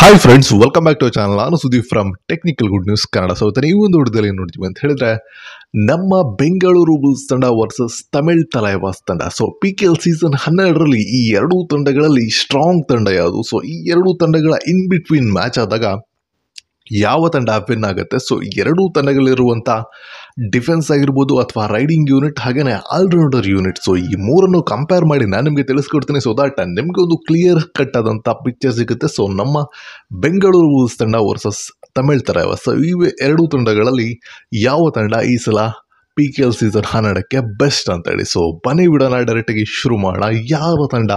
Hi friends, welcome back to channel. ನಾನು Sudeep from technical good news Kannada. So ಈ ಒಂದು ವಿಡಿಯೋದಲ್ಲಿ ಏನು ನೋಡ್ತೀವಿ ಅಂತ ಹೇಳಿದ್ರೆ, ನಮ್ಮ ಬೆಂಗಳೂರು ಬುಲ್ಸ್ ತಂಡ ವರ್ಸಸ್ ತಮಿಳ್ ತಲೈವಾಸ್ ತಂಡ. ಸೊ PKL ಸೀಸನ್ 12ರಲ್ಲಿ ಈ ಎರಡೂ ತಂಡಗಳಲ್ಲಿ ಸ್ಟ್ರಾಂಗ್ ತಂಡ ಯಾವುದು? ಸೊ ಈ ಎರಡೂ ತಂಡಗಳ ಇನ್ ಬಿಟ್ವೀನ್ ಮ್ಯಾಚ್ ಆದಾಗ ಯಾವ ತಂಡ ವಿನ್ ಆಗುತ್ತೆ? ಸೊ ಎರಡೂ ತಂಡಗಳಿರುವಂಥ ಡಿಫೆನ್ಸ್ ಆಗಿರ್ಬೋದು ಅಥವಾ ರೈಡಿಂಗ್ ಯೂನಿಟ್ ಹಾಗೆಯೇ ಆಲ್ರೌಂಡರ್ ಯೂನಿಟ್, ಸೊ ಈ ಮೂರನ್ನು ಕಂಪೇರ್ ಮಾಡಿ ನಾನು ನಿಮಗೆ ತಿಳಿಸ್ಕೊಡ್ತೀನಿ. ಸೊ ದಟ್ ನಿಮಗೆ ಒಂದು ಕ್ಲಿಯರ್ ಕಟ್ ಆದಂಥ ಪಿಕ್ಚರ್ ಸಿಗುತ್ತೆ. ಸೊ ನಮ್ಮ ಬೆಂಗಳೂರು ಬುಲ್ಸ್ ತಂಡ ವರ್ಸಸ್ ತಮಿಳ್ ತಲೈವಾಸ್, ಸೊ ಈ ಎರಡೂ ತಂಡಗಳಲ್ಲಿ ಯಾವ ತಂಡ ಈ ಸಲ PKL ಸೀಸನ್ 12ಕ್ಕೆ ಬೆಸ್ಟ್ ಅಂತೇಳಿ. ಸೊ ಬನ್ನಿ ಬಿಡೋಣ, ಡೈರೆಕ್ಟಾಗಿ ಶುರು ಮಾಡೋಣ. ಯಾವ ತಂಡ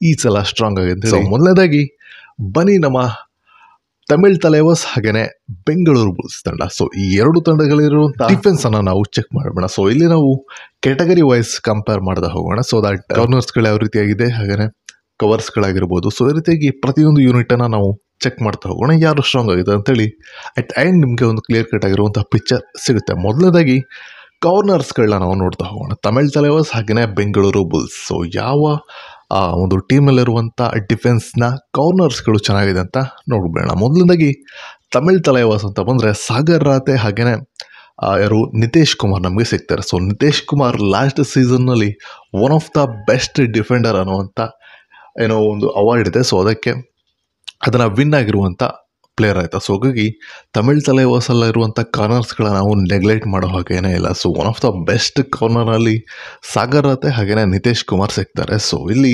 ಈ ಸಲ ಸ್ಟ್ರಾಂಗ್ ಆಗಿದೆ? ಸೊ ಮೊದಲನೇದಾಗಿ ಬನ್ನಿ ನಮ್ಮ ತಮಿಳ್ ತಲೈವಾಸ್ ಹಾಗೆಯೇ ಬೆಂಗಳೂರು ಬುಲ್ಸ್ ತಂಡ. ಸೊ ಈ ಎರಡು ತಂಡಗಳಿರುವಂಥ ಡಿಫೆನ್ಸ್ ಅನ್ನು ನಾವು ಚೆಕ್ ಮಾಡೋಣ. ಸೊ ಇಲ್ಲಿ ನಾವು ಕ್ಯಾಟಗರಿ ವೈಸ್ ಕಂಪೇರ್ ಮಾಡ್ತಾ ಹೋಗೋಣ. ಸೊ ದಟ್ ಕಾರ್ನರ್ಸ್ಗಳು ಯಾವ ರೀತಿಯಾಗಿದೆ ಹಾಗೆಯೇ ಕವರ್ಸ್ಗಳಾಗಿರ್ಬೋದು. ಸೊ ಈ ರೀತಿಯಾಗಿ ಪ್ರತಿಯೊಂದು ಯೂನಿಟನ್ನು ನಾವು ಚೆಕ್ ಮಾಡ್ತಾ ಹೋಗೋಣ, ಯಾರು ಸ್ಟ್ರಾಂಗ್ ಆಗಿದೆ ಅಂತೇಳಿ. ಅಟ್ ಎಂಡ್ ನಿಮಗೆ ಒಂದು ಕ್ಲಿಯರ್ ಕಟ್ ಆಗಿರುವಂಥ ಪಿಕ್ಚರ್ ಸಿಗುತ್ತೆ. ಮೊದಲನೇದಾಗಿ ಕಾರ್ನರ್ಸ್ಗಳನ್ನ ನಾವು ನೋಡ್ತಾ ಹೋಗೋಣ, ತಮಿಳ್ ತಲೈವಾಸ್ ಹಾಗೆಯೇ ಬೆಂಗಳೂರು ಬುಲ್ಸ್. ಸೊ ಯಾವ ಒಂದು ಟೀಮಲ್ಲಿರುವಂಥ ಡಿಫೆನ್ಸ್ನ ಕಾರ್ನರ್ಸ್ಗಳು ಚೆನ್ನಾಗಿದೆ ಅಂತ ನೋಡ್ಬೇಡ. ಮೊದಲನೇದಾಗಿ ತಮಿಳ್ ತಲೈವಾಸ್ ಅಂತ ಬಂದರೆ ಸಾಗರ್ ರಾತೆ ಹಾಗೆಯೇ ಯಾರು ನಿತೇಶ್ ಕುಮಾರ್ ನಮಗೆ ಸಿಗ್ತಾರೆ. ಸೊ ನಿತೇಶ್ ಕುಮಾರ್ ಲಾಸ್ಟ್ ಸೀಸನ್ನಲ್ಲಿ one of the best defender ಅನ್ನುವಂಥ ಏನೋ ಒಂದು ಅವಾರ್ಡ್ ಇದೆ. ಸೊ ಅದನ್ನು ವಿನ್ ಆಗಿರುವಂಥ ಪ್ಲೇಯರ್ ಆಯಿತಾ. ಸೊ ಹಾಗಾಗಿ ತಮಿಳ್ ತಲೈವಾಸಲ್ಲಿರುವಂಥ ಕಾರ್ನರ್ಸ್ಗಳನ್ನ ನಾವು ನೆಗ್ಲೆಕ್ಟ್ ಮಾಡೋ ಹಾಗೇನೇ ಇಲ್ಲ. So one of the best ಕಾರ್ನರಲ್ಲಿ ಸಾಗರ್ ರಾತೆ ಹಾಗೆಯೇ ನಿತೇಶ್ ಕುಮಾರ್ ಸಿಗ್ತಾರೆ. ಸೊ ಇಲ್ಲಿ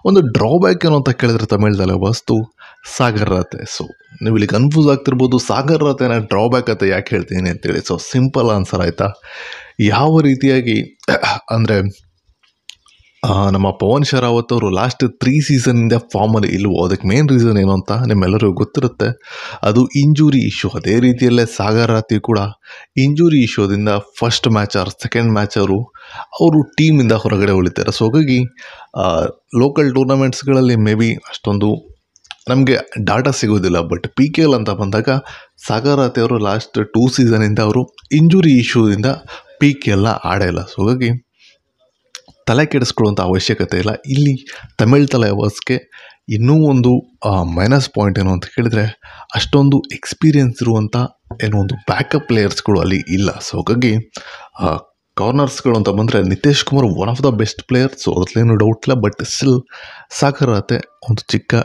ಒಂದು ಡ್ರಾಬ್ಯಾಕ್ ಏನು ಅಂತ ಕೇಳಿದ್ರೆ ತಮಿಳ್ ತಲೈವಾಸ್ದು ಸಾಗರ್ ರಾತೆ. ಸೊ ನೀವು ಇಲ್ಲಿ ಕನ್ಫ್ಯೂಸ್ ಆಗ್ತಿರ್ಬೋದು, ಸಾಗರ್ ರಾತೆನ ಡ್ರಾಬ್ಯಾಕ್ ಅಂತ ಯಾಕೆ ಹೇಳ್ತೀನಿ ಅಂತೇಳಿ. ಸೊ ಸಿಂಪಲ್ ಆನ್ಸರ್ ಆಯಿತಾ. ಯಾವ ರೀತಿಯಾಗಿ ಅಂದರೆ ನಮ್ಮ ಪವನ್ ಶರಾವತ್ ಅವರು ಲಾಸ್ಟ್ 3 ಸೀಸನ್ನಿಂದ ಫಾರ್ಮಲ್ಲಿ ಇಲ್ವೋ, ಅದಕ್ಕೆ ಮೇನ್ ರೀಸನ್ ಏನು ಅಂತ ನಿಮ್ಮೆಲ್ಲರಿಗೂ ಗೊತ್ತಿರುತ್ತೆ, ಅದು ಇಂಜುರಿ ಇಶ್ಯೂ. ಅದೇ ರೀತಿಯಲ್ಲೇ ಸಾಗರ್ ರಾತಿ ಕೂಡ ಇಂಜುರಿ ಇಶ್ಯೂದಿಂದ first match or second match ಅವರು ಟೀಮಿಂದ ಹೊರಗಡೆ ಉಳಿತಾರೆ. ಸೊ ಹಾಗಾಗಿ ಲೋಕಲ್ ಟೂರ್ನಮೆಂಟ್ಸ್ಗಳಲ್ಲಿ ಮೇ ಬಿ ಅಷ್ಟೊಂದು ನಮಗೆ ಡಾಟಾ ಸಿಗೋದಿಲ್ಲ. ಬಟ್ PKL ಅಂತ ಬಂದಾಗ ಸಾಗರ್ ರಾತಿ ಅವರು ಲಾಸ್ಟ್ 2 ಸೀಸನ್ನಿಂದ ಅವರು ಇಂಜುರಿ ಇಶ್ಯೂದಿಂದ PKLನ ಆಡೇ ಇಲ್ಲ. ಸೊ ಹಾಗಾಗಿ ತಲೆ ಕೆಡಿಸ್ಕೊಳ್ಳುವಂಥ ಅವಶ್ಯಕತೆ ಇಲ್ಲ. ಇಲ್ಲಿ ತಮಿಳ್ ತಲೈವಾಸ್ಗೆ ಇನ್ನೂ ಒಂದು ಮೈನಸ್ ಪಾಯಿಂಟ್ ಏನು ಅಂತ ಕೇಳಿದರೆ, ಅಷ್ಟೊಂದು ಎಕ್ಸ್ಪೀರಿಯನ್ಸ್ ಇರುವಂಥ ಏನೋ ಒಂದು ಬ್ಯಾಕಪ್ ಪ್ಲೇಯರ್ಸ್ಗಳು ಅಲ್ಲಿ ಇಲ್ಲ. ಸೊ ಹಾಗಾಗಿ ಕಾರ್ನರ್ಸ್ಗಳು ಅಂತ ಬಂದರೆ Nitesh Kumar one of the best player, so ಅದ್ರಲ್ಲೇನು ಡೌಟ್ ಇಲ್ಲ. ಬಟ್ ಸ್ಟಿಲ್ ಸಾಗರ್ ರಾತೆ ಒಂದು ಚಿಕ್ಕ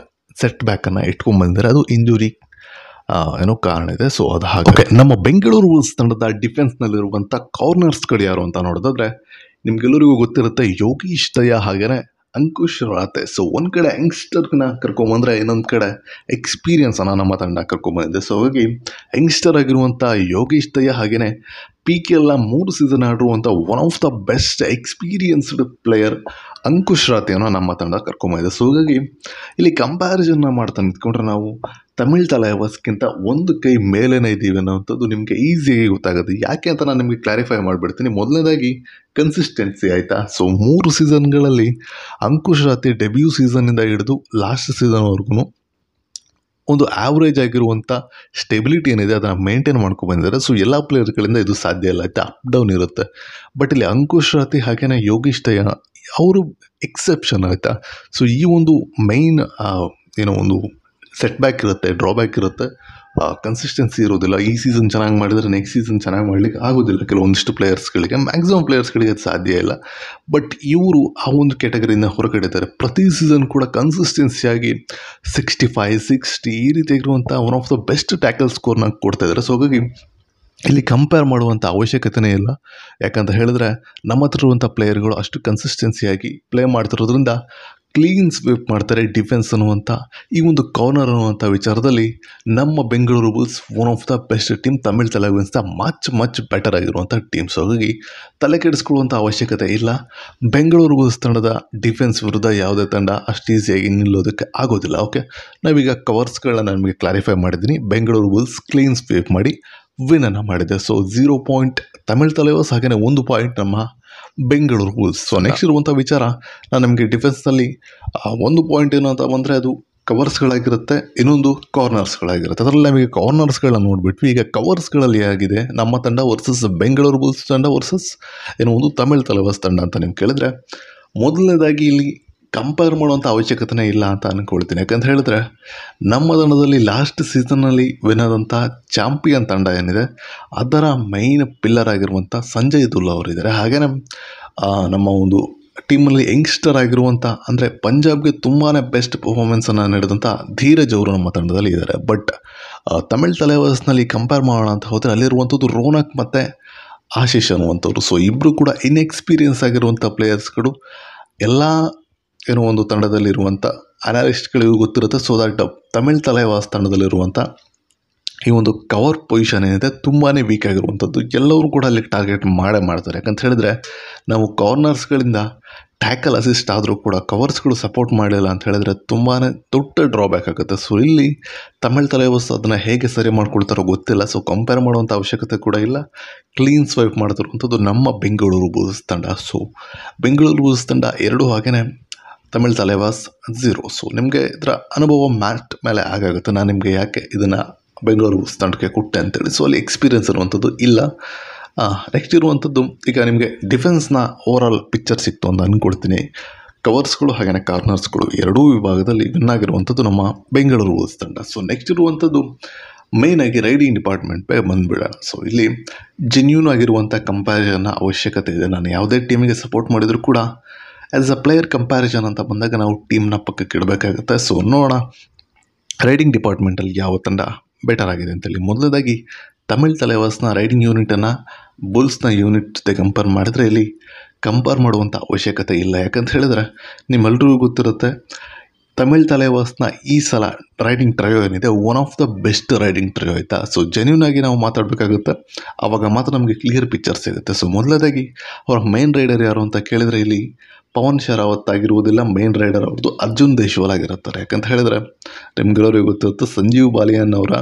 ಸೆಟ್ ಬ್ಯಾಕನ್ನು ಇಟ್ಕೊಂಡ್ಬಂದರೆ ಅದು ಇಂಜುರಿ ಏನೋ ಕಾರಣ ಇದೆ. ಸೊ ಅದು ಹಾಗೆ ನಮ್ಮ ಬೆಂಗಳೂರು ಬುಲ್ಸ್ ತಂಡದ ಡಿಫೆನ್ಸ್ನಲ್ಲಿರುವಂಥ ಕಾರ್ನರ್ಸ್ಗಳು ಯಾರು ಅಂತ ನೋಡೋದಾದ್ರೆ, ನಿಮ್ಗೆಲ್ಲರಿಗೂ ಗೊತ್ತಿರುತ್ತೆ ಯೋಗೀಶ್ ದಯಾ ಹಾಗೆಯೇ ಅಂಕುಶ್ ರಾತೆ. ಸೊ ಒಂದು ಕಡೆ ಯಂಗ್ಸ್ಟರ್ನ ಕರ್ಕೊಂಬಂದರೆ ಇನ್ನೊಂದು ಕಡೆ ಎಕ್ಸ್ಪೀರಿಯನ್ಸನ್ನು ನಮ್ಮ ತಂಡ ಕರ್ಕೊಂಬಂದಿದೆ. ಸೊ ಹಾಗಾಗಿ ಯಂಗ್ಸ್ಟರ್ ಆಗಿರುವಂಥ ಯೋಗೀಶ್ ದಯಾ ಹಾಗೆಯೇ PKLನ 3 ಸೀಸನ್ ಆಡಿರುವಂಥ one of the best experienced player Ankush ರಾತೆಯನ್ನು ನಮ್ಮ ತಂಡ ಕರ್ಕೊಂಬಂದಿದೆ. ಸೊ ಹಾಗಾಗಿ ಇಲ್ಲಿ ಕಂಪ್ಯಾರಿಸನ್ನ ಮಾಡ್ತಾ ನಿಂತ್ಕೊಂಡ್ರೆ ನಾವು ತಮಿಳ್ ತಲೈವಾಸ್ಗಿಂತ ಒಂದು ಕೈ ಮೇಲೇನೇ ಇದ್ದೀವಿ ಅನ್ನೋವಂಥದ್ದು ನಿಮಗೆ ಈಸಿಯಾಗಿ ಗೊತ್ತಾಗುತ್ತೆ. ಯಾಕೆ ಅಂತ ನಾನು ನಿಮಗೆ ಕ್ಲಾರಿಫೈ ಮಾಡಿಬಿಡ್ತೀನಿ. ಮೊದಲನೇದಾಗಿ ಕನ್ಸಿಸ್ಟೆನ್ಸಿ ಆಯಿತಾ. ಸೊ 3 ಸೀಸನ್ಗಳಲ್ಲಿ ಅಂಕುಶ್ ರಾತೆ ಡೆಬ್ಯೂ ಸೀಸನ್ನಿಂದ ಹಿಡಿದು ಲಾಸ್ಟ್ ಸೀಸನ್ವರೆಗೂ ಒಂದು ಆವ್ರೇಜ್ ಆಗಿರುವಂಥ ಸ್ಟೆಬಿಲಿಟಿ ಏನಿದೆ ಅದನ್ನು ಮೇಂಟೈನ್ ಮಾಡ್ಕೊಂಡ್ಬಂದಿದ್ದಾರೆ. ಸೊ ಎಲ್ಲ ಪ್ಲೇಯರ್ಗಳಿಂದ ಇದು ಸಾಧ್ಯ ಇಲ್ಲ ಆಯಿತಾ, ಅಪ್ ಡೌನ್ ಇರುತ್ತೆ. ಬಟ್ ಇಲ್ಲಿ ಅಂಕುಶ್ ರಾತೆ ಹಾಗೆಯೇ ಯೋಗೀಶ್ ದಯಾ ಅವರು ಎಕ್ಸೆಪ್ಷನ್ ಆಯಿತಾ. ಸೊ ಈ ಒಂದು ಮೈನ್ ಏನೋ ಒಂದು ಸೆಟ್ ಬ್ಯಾಕ್ ಇರುತ್ತೆ, ಡ್ರಾಬ್ಯಾಕ್ ಇರುತ್ತೆ, ಕನ್ಸಿಸ್ಟೆನ್ಸಿ ಇರೋದಿಲ್ಲ. ಈ ಸೀಸನ್ ಚೆನ್ನಾಗಿ ಮಾಡಿದರೆ ನೆಕ್ಸ್ಟ್ ಸೀಸನ್ ಚೆನ್ನಾಗಿ ಮಾಡಲಿಕ್ಕೆ ಆಗೋದಿಲ್ಲ ಕೆಲವೊಂದಿಷ್ಟು ಪ್ಲೇಯರ್ಸ್ಗಳಿಗೆ. ಮ್ಯಾಕ್ಸಿಮಮ್ ಪ್ಲೇಯರ್ಸ್ಗಳಿಗೆ ಅದು ಸಾಧ್ಯ ಇಲ್ಲ. ಬಟ್ ಇವರು ಆ ಒಂದು ಕ್ಯಾಟಗರಿಯಿಂದ ಹೊರಗಡೆ ಇದ್ದಾರೆ. ಪ್ರತಿ ಸೀಸನ್ ಕೂಡ ಕನ್ಸಿಸ್ಟೆನ್ಸಿಯಾಗಿ 65, 60 ಈ ರೀತಿಯಾಗಿರುವಂಥ one of the best tackle ಸ್ಕೋರ್ನ ಕೊಡ್ತಾ ಇದ್ದಾರೆ. ಸೊ ಹಾಗಾಗಿ ಇಲ್ಲಿ ಕಂಪೇರ್ ಮಾಡುವಂಥ ಅವಶ್ಯಕತೆಯೇ ಇಲ್ಲ. ಯಾಕಂತ ಹೇಳಿದ್ರೆ ನಮ್ಮ ಹತ್ರ ಇರುವಂಥ ಪ್ಲೇಯರ್ಗಳು ಅಷ್ಟು ಕನ್ಸಿಸ್ಟೆನ್ಸಿಯಾಗಿ ಪ್ಲೇ ಮಾಡ್ತಿರೋದ್ರಿಂದ ಕ್ಲೀನ್ ಸ್ವೀಪ್ ಮಾಡ್ತಾರೆ ಡಿಫೆನ್ಸ್ ಅನ್ನುವಂಥ ಈ ಒಂದು ಕಾರ್ನರ್ ಅನ್ನುವಂಥ ವಿಚಾರದಲ್ಲಿ ನಮ್ಮ Bengaluru Bulls one of the best team. Tamil ತಲೈವಾಸ್ಗಿಂತ ಮಚ್ ಬೆಟರ್ ಆಗಿರುವಂಥ ಟೀಮ್. ಸೊ ಹಾಗಾಗಿ ತಲೆ ಕೆಡಿಸ್ಕೊಳ್ಳುವಂಥ ಅವಶ್ಯಕತೆ ಇಲ್ಲ. ಬೆಂಗಳೂರು ಬುಲ್ಸ್ ತಂಡದ ಡಿಫೆನ್ಸ್ ವಿರುದ್ಧ ಯಾವುದೇ ತಂಡ ಅಷ್ಟು ಈಸಿಯಾಗಿ ನಿಲ್ಲೋದಕ್ಕೆ ಆಗೋದಿಲ್ಲ. ಓಕೆ, ನಾವೀಗ ಕವರ್ಸ್ಗಳನ್ನ ನಿಮಗೆ ಕ್ಲಾರಿಫೈ ಮಾಡಿದ್ದೀನಿ. ಬೆಂಗಳೂರು ಬುಲ್ಸ್ ಕ್ಲೀನ್ ಸ್ವೀಪ್ ಮಾಡಿ ವಿನನ್ನು ಮಾಡಿದೆ. ಸೊ 0 ಪಾಯಿಂಟ್ ತಮಿಳ್ ತಲೈವಾಸ್ ಹಾಗೆಯೇ 1 ಪಾಯಿಂಟ್ ನಮ್ಮ ಬೆಂಗಳೂರು ಬುಲ್ಸ್. ಸೊ ನೆಕ್ಸ್ಟ್ ಇರುವಂಥ ವಿಚಾರ, ನಾನು ನಿಮಗೆ ಡಿಫೆನ್ಸ್ನಲ್ಲಿ 1 ಪಾಯಿಂಟ್ ಏನು ಅಂತ ಬಂದರೆ ಅದು ಕವರ್ಸ್ಗಳಾಗಿರುತ್ತೆ, ಇನ್ನೊಂದು ಕಾರ್ನರ್ಸ್ಗಳಾಗಿರುತ್ತೆ. ಅದರಲ್ಲಿ ನಮಗೆ ಕಾರ್ನರ್ಸ್ಗಳನ್ನ ನೋಡಿಬಿಟ್ವಿ. ಈಗ ಕವರ್ಸ್ಗಳಲ್ಲಿ ಆಗಿದೆ ನಮ್ಮ ತಂಡ ವರ್ಸಸ್ ಬೆಂಗಳೂರು ಬುಲ್ಸ್ ತಂಡ ವರ್ಸಸ್ ಏನೋ ಒಂದು ತಮಿಳ್ ತಲೈವಾಸ್ ತಂಡ ಅಂತ ನೀವು ಕೇಳಿದ್ರೆ, ಮೊದಲನೇದಾಗಿ ಇಲ್ಲಿ ಕಂಪೇರ್ ಮಾಡುವಂಥ ಅವಶ್ಯಕತೆನೇ ಇಲ್ಲ ಅಂತ ಅಂದ್ಕೊಳ್ತೀನಿ. ಯಾಕಂತ ಹೇಳಿದ್ರೆ ನಮ್ಮ ತಂಡದಲ್ಲಿ ಲಾಸ್ಟ್ ಸೀಸನ್ನಲ್ಲಿ ವಿನ್ ಆದಂಥ ಚಾಂಪಿಯನ್ ತಂಡ ಏನಿದೆ ಅದರ ಮೈನ್ ಪಿಲ್ಲರ್ ಆಗಿರುವಂಥ ಸಂಜಯ್ ದುಲ್ ಅವರಿದ್ದಾರೆ. ಹಾಗೆಯೇ ನಮ್ಮ ಒಂದು ಟೀಮಲ್ಲಿ ಯಂಗ್ಸ್ಟರ್ ಆಗಿರುವಂಥ ಅಂದರೆ ಪಂಜಾಬ್ಗೆ ತುಂಬಾ ಬೆಸ್ಟ್ ಪರ್ಫಾರ್ಮೆನ್ಸನ್ನು ನೀಡಿದಂಥ ಧೀರಜ್ ಅವರು ನಮ್ಮ ತಂಡದಲ್ಲಿ ಇದ್ದಾರೆ. ಬಟ್ ತಮಿಳ್ ತಲೆವಾಸ್ನಲ್ಲಿ ಕಂಪೇರ್ ಮಾಡೋಣ ಅಂತ ಹೋದರೆ ಅಲ್ಲಿರುವಂಥದ್ದು ರೋನಕ್ ಮತ್ತು ಆಶೀಶ್ ಅನ್ನುವಂಥವ್ರು. ಸೊ ಇಬ್ಬರು ಕೂಡ ಇನ್ಎಕ್ಸ್ಪೀರಿಯನ್ಸ್ ಆಗಿರುವಂಥ ಪ್ಲೇಯರ್ಸ್ಗಳು. ಎಲ್ಲ ಏನೋ ಒಂದು ತಂಡದಲ್ಲಿರುವಂಥ ಅನಾಲಿಸ್ಟ್ಗಳಿಗೂ ಗೊತ್ತಿರುತ್ತೆ. ಸೊ ದಟ್ ತಮಿಳ್ ತಲೆವಾಸ್ ತಂಡದಲ್ಲಿರುವಂಥ ಈ ಒಂದು ಕವರ್ ಪೊಸಿಷನ್ ಏನಿದೆ ತುಂಬಾ ವೀಕ್ ಆಗಿರುವಂಥದ್ದು. ಎಲ್ಲರೂ ಕೂಡ ಅಲ್ಲಿ ಟಾರ್ಗೆಟ್ ಮಾಡ್ತಾರೆ. ಯಾಕಂತ ಹೇಳಿದ್ರೆ ನಾವು ಕಾರ್ನರ್ಸ್ಗಳಿಂದ ಟ್ಯಾಕಲ್ ಅಸಿಸ್ಟ್ ಆದರೂ ಕೂಡ ಕವರ್ಸ್ಗಳು ಸಪೋರ್ಟ್ ಮಾಡಲಿಲ್ಲ ಅಂತ ಹೇಳಿದ್ರೆ ತುಂಬಾ ದೊಡ್ಡ ಡ್ರಾಬ್ಯಾಕ್ ಆಗುತ್ತೆ. ಸೊ ಇಲ್ಲಿ ತಮಿಳ್ ತಲೆವಾಸ್ ಅದನ್ನು ಹೇಗೆ ಸರಿ ಮಾಡ್ಕೊಳ್ತಾರೋ ಗೊತ್ತಿಲ್ಲ. ಸೊ ಕಂಪೇರ್ ಮಾಡುವಂಥ ಅವಶ್ಯಕತೆ ಕೂಡ ಇಲ್ಲ. ಕ್ಲೀನ್ ಸ್ವೈಪ್ ಮಾಡ್ತಿರುವಂಥದ್ದು ನಮ್ಮ ಬೆಂಗಳೂರು ಬುಲ್ಸ್ ತಂಡ. ಸೊ ಬೆಂಗಳೂರು ಬುಲ್ಸ್ ತಂಡ 2 ಹಾಗೆಯೇ ತಮಿಳ್ ತಲೆವಾಸ್ 0. ಸೊ ನಿಮಗೆ ಇದರ ಅನುಭವ ಮ್ಯಾಟ್ ಮೇಲೆ ಆಗಾಗುತ್ತೆ. ನಾನು ನಿಮಗೆ ಯಾಕೆ ಇದನ್ನು ಬೆಂಗಳೂರು ಬುಲ್ಸ್ ತಂಡಕ್ಕೆ ಕೊಟ್ಟೆ ಅಂತೇಳಿ. ಸೊ ಅಲ್ಲಿ ಎಕ್ಸ್ಪೀರಿಯನ್ಸ್ ಇರುವಂಥದ್ದು ಇಲ್ಲ. ನೆಕ್ಸ್ಟ್ ಇರುವಂಥದ್ದು ಈಗ ನಿಮಗೆ ಡಿಫೆನ್ಸ್ನ ಓವರಾಲ್ ಪಿಕ್ಚರ್ ಸಿಕ್ತು ಅಂತ ಅಂದ್ಕೊಳ್ತೀನಿ. ಕವರ್ಸ್ಗಳು ಹಾಗೆಯೇ ಕಾರ್ನರ್ಸ್ಗಳು ಎರಡೂ ವಿಭಾಗದಲ್ಲಿ ವಿನ್ ಆಗಿರುವಂಥದ್ದು ನಮ್ಮ ಬೆಂಗಳೂರು ಬುಲ್ಸ್ ತಂಡ. ಸೊ ನೆಕ್ಸ್ಟ್ ಇರುವಂಥದ್ದು ಮೇಯ್ನಾಗಿ ರೈಡಿಂಗ್ ಡಿಪಾರ್ಟ್ಮೆಂಟ್ ಬಗ್ಗೆ ಬಂದುಬಿಡೋಣ. ಸೊ ಇಲ್ಲಿ ಜೆನ್ಯೂನ್ ಆಗಿರುವಂಥ ಕಂಪ್ಯಾರಿಸನ್ನ ಅವಶ್ಯಕತೆ ಇದೆ. ನಾನು ಯಾವುದೇ ಟೀಮಿಗೆ ಸಪೋರ್ಟ್ ಮಾಡಿದರೂ ಕೂಡ ಆ್ಯಸ್ ಅ ಪ್ಲೇಯರ್ ಕಂಪ್ಯಾರಿಸನ್ ಅಂತ ಬಂದಾಗ ನಾವು ಟೀಮ್ನ ಪಕ್ಕಕ್ಕೆ ಇಡಬೇಕಾಗುತ್ತೆ. ಸೊ ನೋಡೋಣ ರೈಡಿಂಗ್ ಡಿಪಾರ್ಟ್ಮೆಂಟಲ್ಲಿ ಯಾವ ತಂಡ ಬೆಟರ್ ಆಗಿದೆ ಅಂತೇಳಿ. ಮೊದಲನೇದಾಗಿ ತಮಿಳ್ ತಲೆವಾಸ್ನ ರೈಡಿಂಗ್ ಯೂನಿಟನ್ನು ಬುಲ್ಸ್ನ ಯೂನಿಟ್ ಜೊತೆ ಕಂಪೇರ್ ಮಾಡಿದರೆ ಇಲ್ಲಿ ಕಂಪೇರ್ ಮಾಡುವಂಥ ಅವಶ್ಯಕತೆ ಇಲ್ಲ. ಯಾಕಂತ ಹೇಳಿದ್ರೆ ನಿಮ್ಮೆಲ್ರಿಗೂ ಗೊತ್ತಿರುತ್ತೆ ತಮಿಳ್ ತಲೆವಾಸ್ನ ಈ ಸಲ ರೈಡಿಂಗ್ ಟ್ರಯೋ ಏನಿದೆ one of the best riding trio ಆಯಿತಾ. ಸೊ ಜೆನ್ಯೂನ್ ಆಗಿ ನಾವು ಮಾತಾಡಬೇಕಾಗುತ್ತೆ, ಆವಾಗ ಮಾತ್ರ ನಮಗೆ ಕ್ಲಿಯರ್ ಪಿಕ್ಚರ್ ಸಿಗುತ್ತೆ. ಸೊ ಮೊದಲನೇದಾಗಿ ಅವರ ಮೇನ್ ರೈಡರ್ ಯಾರು ಅಂತ ಕೇಳಿದರೆ ಇಲ್ಲಿ ಪವನ್ ಶರಾವತ್ ಆಗಿರುವುದಿಲ್ಲ. ಮೇನ್ ರೈಡರ್ ಅವ್ರದ್ದು ಅರ್ಜುನ್ ದೇಶ್ವಾಲ್ ಆಗಿರುತ್ತಾರೆ. ಯಾಕಂತ ಹೇಳಿದ್ರೆ ನಿಮ್ಗೆಲ್ಲರಿಗೂ ಗೊತ್ತಿರುತ್ತೆ ಸಂಜೀವ್ ಬಾಲಿಯನ್ ಅವರ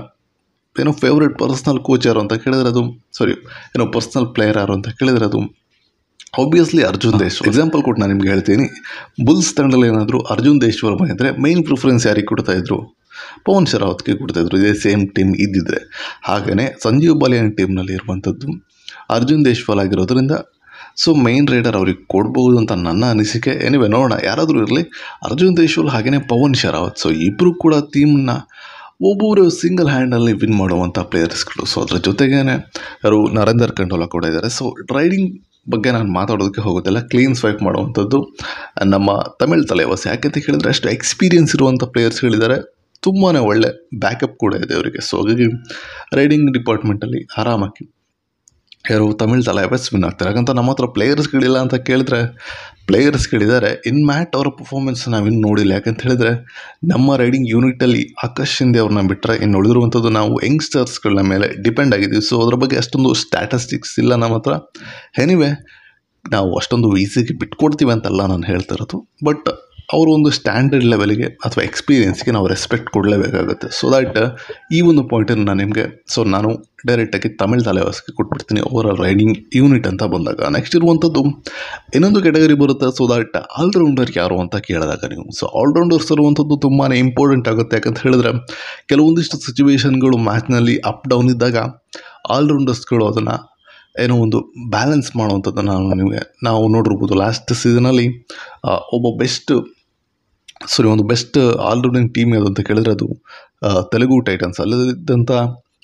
ಏನೋ ಫೇವ್ರೆಟ್ ಪರ್ಸ್ನಲ್ ಕೋಚ್ ಯಾರು ಅಂತ ಕೇಳಿದ್ರೆ ಅದು ಏನೋ ಪರ್ಸ್ನಲ್ ಪ್ಲೇಯರ್ ಯಾರು ಅಂತ ಕೇಳಿದರೆ ಅದು ಆಬ್ವಿಯಸ್ಲಿ ಅರ್ಜುನ್ ದೇಶ್ವಾಲ್. ಎಕ್ಸಾಂಪಲ್ ಕೊಟ್ಟು ನಾನು ನಿಮ್ಗೆ ಹೇಳ್ತೀನಿ. ಬುಲ್ಸ್ ತಂಡದಲ್ಲಿ ಏನಾದರೂ ಅರ್ಜುನ್ ದೇಶ್ವಾಲ್ ಬಂದಿದ್ದರೆ ಮೇನ್ ಪ್ರಿಫರೆನ್ಸ್ ಯಾರಿಗೆ ಕೊಡ್ತಾಯಿದ್ರು? ಪವನ್ ಶರಾವತ್ಗೆ ಕೊಡ್ತಾಯಿದ್ರು. ಇದೇ ಸೇಮ್ ಟೀಮ್ ಇದ್ದಿದ್ರೆ. ಹಾಗೆಯೇ ಸಂಜೀವ್ ಬಾಲಿಯನ್ ಟೀಮ್ನಲ್ಲಿ ಇರುವಂಥದ್ದು ಅರ್ಜುನ್ ದೇಶ್ವಾಲ್ ಆಗಿರೋದ್ರಿಂದ ಸೊ ಮೇನ್ ರೈಡರ್ ಅವ್ರಿಗೆ ಕೊಡ್ಬೋದು ಅಂತ ನನ್ನ ಅನಿಸಿಕೆ. ಎನಿವೆ ನೋಡೋಣ, ಯಾರಾದರೂ ಇರಲಿ. ಅರ್ಜುನ್ ದೇಶ್ವಾಲ್ ಹಾಗೆಯೇ ಪವನ್ ಶರಾವತ್. ಸೊ ಇಬ್ಬರು ಕೂಡ ಟೀಮ್ನ ಒಬ್ಬೊಬ್ಬರು ಸಿಂಗಲ್ ಹ್ಯಾಂಡಲ್ಲಿ ವಿನ್ ಮಾಡುವಂಥ ಪ್ಲೇಯರ್ಸ್ಗಳು. ಸೊ ಅದರ ಜೊತೆಗೇ ಯಾರು ನರೇಂದರ್ ಖಂಡೋಲಾ ಕೂಡ ಇದ್ದಾರೆ. ಸೊ ರೈಡಿಂಗ್ ಬಗ್ಗೆ ನಾನು ಮಾತಾಡೋದಕ್ಕೆ ಹೋಗೋದಿಲ್ಲ. ಕ್ಲೀನ್ ಸ್ವೈಪ್ ಮಾಡುವಂಥದ್ದು ನಮ್ಮ ತಮಿಳ್ ತಲೆವಾಸ್. ಯಾಕೆಂತ ಕೇಳಿದ್ರೆ ಅಷ್ಟು ಎಕ್ಸ್ಪೀರಿಯನ್ಸ್ ಇರುವಂಥ ಪ್ಲೇಯರ್ಸ್ಗಳಿದ್ದಾರೆ. ತುಂಬಾ ಒಳ್ಳೆ ಬ್ಯಾಕಪ್ ಕೂಡ ಇದೆ ಅವರಿಗೆ. ಸೊ ಹಾಗಾಗಿ ರೈಡಿಂಗ್ ಡಿಪಾರ್ಟ್ಮೆಂಟಲ್ಲಿ ಆರಾಮಾಗಿ ಯಾರು ತಮಿಳ್ ತಲೆವಾಸ್ ವಿನ್ ಆಗ್ತಾರೆ. ಯಾಕಂತ ನಮ್ಮ ಹತ್ರ ಪ್ಲೇಯರ್ಸ್ಗಳಿಲ್ಲ ಅಂತ ಕೇಳಿದ್ರೆ ಪ್ಲೇಯರ್ಸ್ಗಳಿದ್ದಾರೆ. ಇನ್ ಮ್ಯಾಟ್ ಅವರ ಪರ್ಫಾರ್ಮೆನ್ಸ್ ನಾವಿನ್ನು ನೋಡಿಲ್ಲ. ಯಾಕಂತ ಹೇಳಿದ್ರೆ ನಮ್ಮ ರೈಡಿಂಗ್ ಯೂನಿಟಲ್ಲಿ ಆಕಾಶ್ ಶಿಂದೆ ಅವ್ರನ್ನ ಬಿಟ್ಟರೆ ಇನ್ನು ಉಳಿದಿರುವಂಥದ್ದು ನಾವು ಯಂಗ್ಸ್ಟರ್ಸ್ಗಳ ಮೇಲೆ ಡಿಪೆಂಡ್ ಆಗಿದ್ದೀವಿ. ಸೊ ಅದ್ರ ಬಗ್ಗೆ ಅಷ್ಟೊಂದು ಸ್ಟ್ಯಾಟಿಸ್ಟಿಕ್ಸ್ ಇಲ್ಲ ನಮ್ಮ ಹತ್ರ. ಎನಿವೆ ನಾವು ಅಷ್ಟೊಂದು ಈಸಿಗೆ ಬಿಟ್ಕೊಡ್ತೀವಿ ಅಂತಲ್ಲ ನಾನು ಹೇಳ್ತಾ ಇರೋದು. ಬಟ್ ಅವರು ಒಂದು ಸ್ಟ್ಯಾಂಡರ್ಡ್ ಲೆವೆಲ್ಗೆ ಅಥವಾ ಎಕ್ಸ್ಪೀರಿಯೆನ್ಸ್ಗೆ ನಾವು ರೆಸ್ಪೆಕ್ಟ್ ಕೊಡಲೇಬೇಕಾಗುತ್ತೆ. ಸೊ ದ್ಯಾಟ್ ಈ ಒಂದು ಪಾಯಿಂಟನ್ನು ನಾನು ನಿಮಗೆ ನಾನು ಡೈರೆಕ್ಟಾಗಿ ತಮಿಳ್ ತಲೆವಾಸ್ಗೆ ಕೊಟ್ಬಿಡ್ತೀನಿ ಓವರಾಲ್ ರೈಡಿಂಗ್ ಯೂನಿಟ್ ಅಂತ ಬಂದಾಗ. ನೆಕ್ಸ್ಟ್ ಇರುವಂಥದ್ದು ಇನ್ನೊಂದು ಕೆಟಗರಿ ಬರುತ್ತೆ. ಸೊ ದ್ಯಾಟ್ ಆಲ್ರೌಂಡರ್ ಯಾರು ಅಂತ ಕೇಳಿದಾಗ ನೀವು ಸೊ ಆಲ್ರೌಂಡರ್ಸ್ ಇರುವಂಥದ್ದು ತುಂಬಾ ಇಂಪಾರ್ಟೆಂಟ್ ಆಗುತ್ತೆ. ಯಾಕಂತ ಹೇಳಿದ್ರೆ ಕೆಲವೊಂದಿಷ್ಟು ಸಿಚುವೇಷನ್ಗಳು ಮ್ಯಾಚ್ನಲ್ಲಿ ಅಪ್ ಡೌನ್ ಇದ್ದಾಗ ಆಲ್ರೌಂಡರ್ಸ್ಗಳು ಅದನ್ನು ಏನೋ ಒಂದು ಬ್ಯಾಲೆನ್ಸ್ ಮಾಡುವಂಥದ್ದನ್ನು ನಾವು ನೋಡಿರ್ಬೋದು. ಲಾಸ್ಟ್ ಸೀಸನಲ್ಲಿ ಒಂದು ಬೆಸ್ಟ್ ಆಲ್ರೌಂಡಿಂಗ್ ಟೀಮ್ ಯಾವುದು ಅಂತ ಕೇಳಿದ್ರೆ ಅದು ತೆಲುಗು ಟೈಟನ್ಸ್. ಅಲ್ಲಿದ್ದಂಥ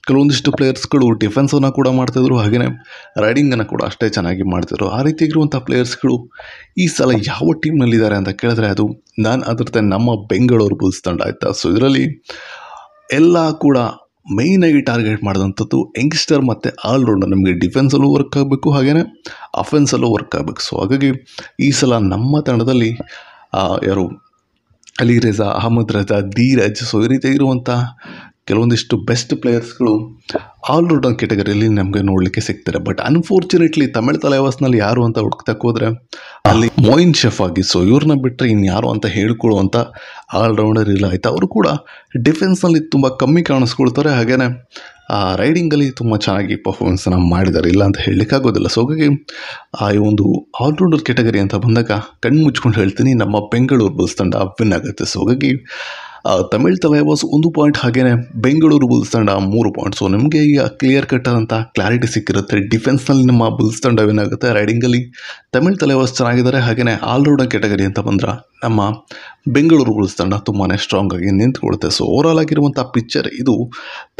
ಕೆಲವೊಂದಿಷ್ಟು ಪ್ಲೇಯರ್ಸ್ಗಳು ಡಿಫೆನ್ಸನ್ನು ಕೂಡ ಮಾಡ್ತಾಯಿದ್ರು, ಹಾಗೆಯೇ ರೈಡಿಂಗನ್ನು ಕೂಡ ಅಷ್ಟೇ ಚೆನ್ನಾಗಿ ಮಾಡ್ತಿದ್ರು. ಆ ರೀತಿಯಾಗಿರುವಂಥ ಪ್ಲೇಯರ್ಸ್ಗಳು ಈ ಸಲ ಯಾವ ಟೀಮ್ನಲ್ಲಿದ್ದಾರೆ ಅಂತ ಕೇಳಿದ್ರೆ ಅದು ಅದರ ನಮ್ಮ ಬೆಂಗಳೂರು ಬುಲ್ಸ್ ತಂಡ ಆಯಿತಾ. ಸೊ ಇದರಲ್ಲಿ ಎಲ್ಲ ಕೂಡ ಮೇಯ್ನಾಗಿ ಟಾರ್ಗೆಟ್ ಮಾಡಿದಂಥದ್ದು ಯಂಗ್ಸ್ಟರ್ ಮತ್ತು ಆಲ್ರೌಂಡರ್. ನಿಮಗೆ ಡಿಫೆನ್ಸಲ್ಲೂ ವರ್ಕ್ ಆಗಬೇಕು, ಹಾಗೆಯೇ ಅಫೆನ್ಸಲ್ಲೂ ವರ್ಕ್ ಆಗಬೇಕು. ಸೊ ಹಾಗಾಗಿ ಈ ಸಲ ನಮ್ಮ ತಂಡದಲ್ಲಿ ಯಾರು ಅಲಿ ರೇಜಾ, ಅಹಮದ್ ರಜಾ, ಧೀರಜ್ ಸೊ ಈ ರೀತಿಯಾಗಿರುವಂಥ ಕೆಲವೊಂದಿಷ್ಟು ಬೆಸ್ಟ್ ಪ್ಲೇಯರ್ಸ್ಗಳು ಆಲ್ರೌಂಡರ್ ಕೆಟಗರಿಯಲ್ಲಿ ನಮಗೆ ನೋಡಲಿಕ್ಕೆ ಸಿಗ್ತಾರೆ. ಬಟ್ ಅನ್ಫಾರ್ಚುನೇಟ್ಲಿ ತಮಿಳ್ ತಲೆವಾಸ್ನಲ್ಲಿ ಯಾರು ಅಂತ ಹುಡುಕ್ತಕ್ಕೆ ಹೋದರೆ ಅಲ್ಲಿ ಮೊಯಿನ್ ಶಫಾಗಿ. ಸೊ ಇವ್ರನ್ನ ಬಿಟ್ಟರೆ ಇನ್ಯಾರು ಅಂತ ಹೇಳ್ಕೊಳ್ಳುವಂಥ ಆಲ್ರೌಂಡರ್ ಇಲ್ಲ ಆಯಿತಾ. ಅವರು ಕೂಡ ಡಿಫೆನ್ಸ್ನಲ್ಲಿ ತುಂಬ ಕಮ್ಮಿ ಕಾಣಿಸ್ಕೊಳ್ತಾರೆ, ಹಾಗೆಯೇ ರೈಡಿಂಗಲ್ಲಿ ತುಂಬ ಚೆನ್ನಾಗಿ ಪರ್ಫಾರ್ಮೆನ್ಸನ್ನು ಮಾಡಿದ್ದಾರೆ, ಇಲ್ಲ ಅಂತ ಹೇಳಲಿಕ್ಕಾಗೋದಿಲ್ಲ. ಸೊ ಹಾಗಾಗಿ ಈ ಒಂದು ಆಲ್ರೌಂಡರ್ ಕೆಟಗರಿ ಅಂತ ಬಂದಾಗ ಕಣ್ಣು ಮುಚ್ಕೊಂಡು ಹೇಳ್ತೀನಿ ನಮ್ಮ ಬೆಂಗಳೂರು ಬುಲ್ಸ್ ತಂಡ ವಿನ್ ಆಗುತ್ತೆ. ಸೊ ಹಾಗಾಗಿ ತಮಿಳ್ ತಲೈವಾಸ್ 1 ಪಾಯಿಂಟ್, ಹಾಗೆಯೇ ಬೆಂಗಳೂರು ಬುಲ್ಸ್ ತಂಡ 3 ಪಾಯಿಂಟ್. ಸೊ ನಿಮಗೆ ಈಗ ಕ್ಲಿಯರ್ ಕಟ್ ಆದಂಥ ಕ್ಲಾರಿಟಿ ಸಿಕ್ಕಿರುತ್ತೆ. ಡಿಫೆನ್ಸ್ನಲ್ಲಿ ನಮ್ಮ ಬುಲ್ಸ್ ತಂಡ ಏನಾಗುತ್ತೆ, ರೈಡಿಂಗಲ್ಲಿ ತಮಿಳ್ ತಲೈವಾಸ್ ಚೆನ್ನಾಗಿದ್ದಾರೆ. ಹಾಗೆಯೇ ಆಲ್ರೌಂಡರ್ ಕ್ಯಾಟಗರಿ ಅಂತ ಬಂದ್ರೆ ನಮ್ಮ ಬೆಂಗಳೂರು ಬುಲ್ಸ್ ತಂಡ ತುಂಬಾ ಸ್ಟ್ರಾಂಗ್ ಆಗಿ ನಿಂತ್ಕೊಳುತ್ತೆ. ಸೊ ಓವರಾಲ್ ಆಗಿರುವಂಥ ಪಿಕ್ಚರ್ ಇದು.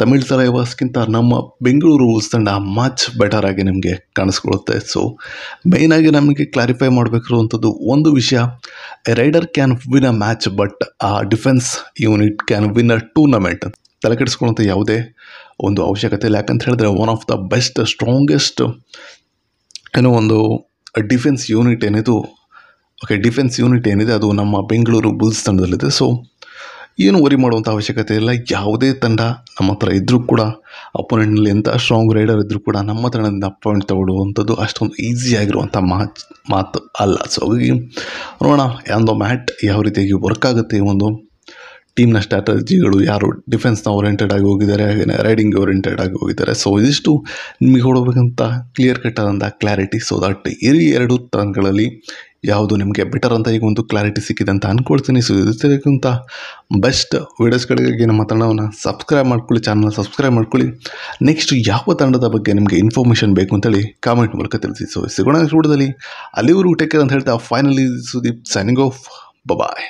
ತಮಿಳ್ ತಲೈವಾಸ್ಗಿಂತ ನಮ್ಮ ಬೆಂಗಳೂರು ಬುಲ್ಸ್ ತಂಡ ಮಚ್ ಬೆಟರ್ ಆಗಿ ನಿಮಗೆ ಕಾಣಿಸ್ಕೊಳ್ಳುತ್ತೆ. ಸೊ ಮೇಯ್ನಾಗಿ ನಮಗೆ ಕ್ಲಾರಿಫೈ ಮಾಡಬೇಕಿರುವಂಥದ್ದು ಒಂದು ವಿಷಯ, raider can win a match but ಆ defence unit can win a tournament. ತಲೆ ಕೆಡಿಸ್ಕೊಳ್ಳುವಂಥ ಯಾವುದೇ ಒಂದು ಅವಶ್ಯಕತೆ ಇಲ್ಲ. ಯಾಕಂತ ಹೇಳಿದ್ರೆ one of the best strongest ಒಂದು ಡಿಫೆನ್ಸ್ ಯೂನಿಟ್ ಏನಿದೆ ಅದು ನಮ್ಮ ಬೆಂಗಳೂರು ಬುಲ್ಸ್ ತಂಡದಲ್ಲಿದೆ. ಸೊ ಏನು ವರಿ ಮಾಡುವಂಥ ಅವಶ್ಯಕತೆ ಇಲ್ಲ. ಯಾವುದೇ ತಂಡ ನಮ್ಮ ಹತ್ರ ಇದ್ದರೂ ಕೂಡ, ಅಪೋನೆಂಟ್ನಲ್ಲಿ ಎಂಥ ಸ್ಟ್ರಾಂಗ್ ರೈಡರ್ ಇದ್ದರೂ ಕೂಡ ನಮ್ಮ ತಂಡದಿಂದ ಪಾಯಿಂಟ್ ತಗೊಳ್ಳುವಂಥದ್ದು ಅಷ್ಟೊಂದು ಈಸಿ ಆಗಿರುವಂಥ ಮಾತು ಅಲ್ಲ. ಸೊ ಹಾಗಾಗಿ ನೋಡೋಣ ಒಂದು ಮ್ಯಾಟ್ ಯಾವ ರೀತಿಯಾಗಿ ವರ್ಕ್ ಆಗುತ್ತೆ. ಒಂದು ಟೀಮ್ನ ಸ್ಟ್ರಾಟಜಿಗಳು, ಯಾರು ಡಿಫೆನ್ಸ್ನ ಓರಿಯೆಂಟೆಡ್ ಆಗಿ ಹೋಗಿದ್ದಾರೆ, ಹಾಗೆಯೇ ರೈಡಿಂಗ್ ಓರಿಯೆಂಟೆಡ್ ಆಗಿ ಹೋಗಿದ್ದಾರೆ. ಸೊ ಇದಿಷ್ಟು ನಿಮಗೆ ಕೊಡಬೇಕಂತ ಕ್ಲಿಯರ್ ಕಟ್ ಆದಂಥ ಕ್ಲಾರಿಟಿ. ಸೊ ದಟ್ ಈ 2 ತಂಡಗಳಲ್ಲಿ ಯಾವುದು ನಿಮಗೆ ಬೆಟರ್ ಅಂತ ಈಗ ಒಂದು ಕ್ಲಾರಿಟಿ ಸಿಕ್ಕಿದೆ ಅಂತ ಅಂದ್ಕೊಳ್ತೀನಿ. ಸೊ ಇದಕ್ಕಿಂತ ಬೆಸ್ಟ್ ವೀಡಿಯೋಸ್ಗಳಿಗಾಗಿ ನಮ್ಮ ತಂಡವನ್ನು ಸಬ್ಸ್ಕ್ರೈಬ್ ಮಾಡ್ಕೊಳ್ಳಿ, ಚಾನಲ್ನ ಸಬ್ಸ್ಕ್ರೈಬ್ ಮಾಡ್ಕೊಳ್ಳಿ. ನೆಕ್ಸ್ಟ್ ಯಾವ ತಂಡದ ಬಗ್ಗೆ ನಿಮಗೆ ಇನ್ಫಾರ್ಮೇಷನ್ ಬೇಕು ಅಂತೇಳಿ ಕಾಮೆಂಟ್ ಮೂಲಕ ತಿಳಿಸಿ. ಸೊ ಸಿಗೋಣ ನೆಕ್ಸ್ಟ್ ವಿಡಿಯೋದಲ್ಲಿ. ಅಲ್ಲಿವರೆಗೂ ಟೇಕ್ ಕೇರ್ ಅಂತ ಹೇಳ್ತಾ ಫೈನಲಿ ಸುದೀಪ್ ಸೈನಿಂಗ್ ಆಫ್. ಬಾಯ್.